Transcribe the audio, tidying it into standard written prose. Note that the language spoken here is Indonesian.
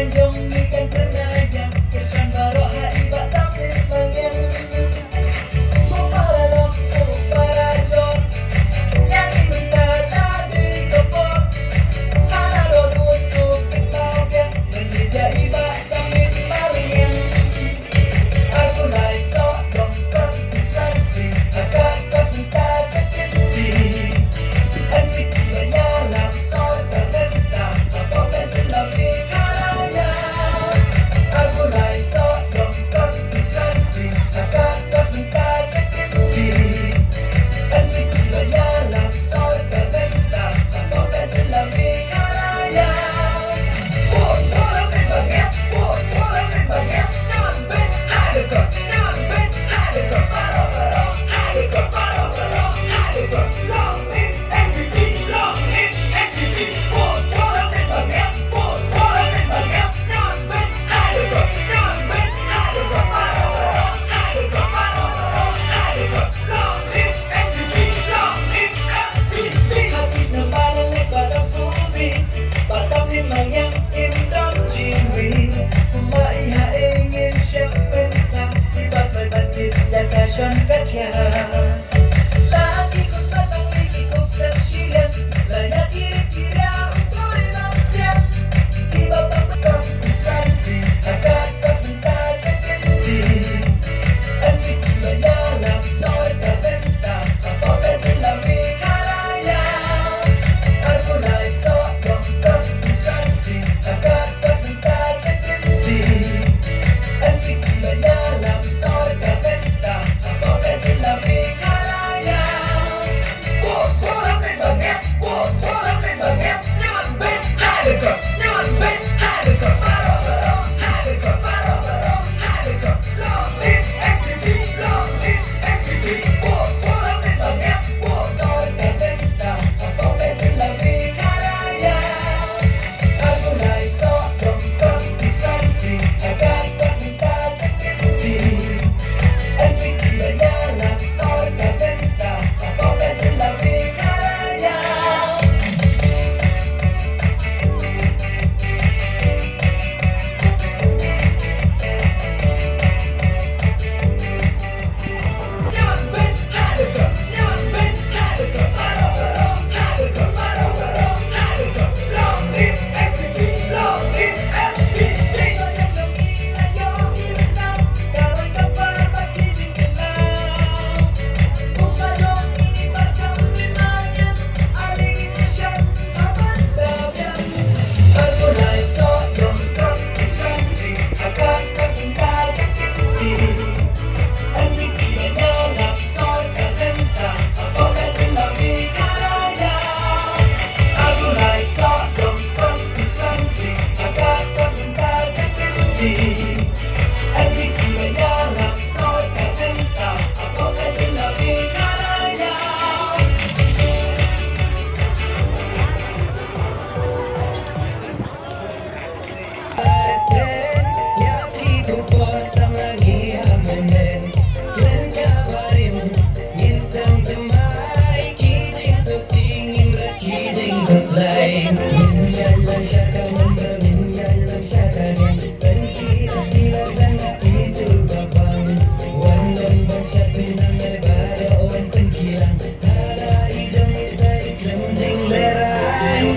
Tanjung ikan penaga kesan barok hai bak sambil mengen Muparalok muparajon yang mendadak di topor Halalo untuk ketaga menjadi bak sambil mengen Aku lai sok dong konstitusi agak kebentar kekendi NPP menyalam sol terbentak apakah jelam di karaya Aku lai sok dong konstitusi agak kebentar kekendi NPP menyalam sol terbentak apakah jelam di karaya Sampai banget, sampai banget non ben hadekot, non ben hadekot paro paro, hadekot paro paro, hadekot long in NPP, long in NPP. Sampai banget, sampai banget non ben hadekot, non ben hadekot paro paro, hadekot paro paro, hadekot long in NPP, long in NPP. Habis nampalan lebar kubi, pasang limang yang indang jiwi. Kumaiha ingin siapin ka, iba't may bandit yang kasyon kakya. Lagi kong satang wiki kong saksiyan, layak kira-kira utoy natin. Iba pang konstitusi, agad papunta kekendi. NPP menyalam soy kabenta, apakah jelam di karaya. Aku lai sok dong konstitusi, agad papunta kekendi. NPP menyalam soy kabenta, apakah jelam di karaya. Sampai banget, sampai banget, non ben hadekot, non ben hadekot paro paro, hadekot paro paro, hadekot long live NPP, long live NPP. Sampai banget, soy kabenta, apakah jelam di karaya. Aku lai sok dong konstitusi, agak papunta kekendi. NPP menyalam soy kabenta, apakah jelam di karaya. Non ben hadekot, non ben hadekot paro paro, hadekot paro paro, hadekot long live NPP, long live NPP. Soyang Rally iohi menang, kawan kapal bagi jingkelang. Bukadon ibas sambil mangen, aling nongshad aman dabian. Aku lai sok dong konstitusi, agak kebentar kekendi. NPP menyalam soy kabenta, apakah jelam di karaya. Aku lai sok dong konstitusi, agak kebentar kekendi. NPP menyalam soy kabenta, apakah jelam di karaya. Lerang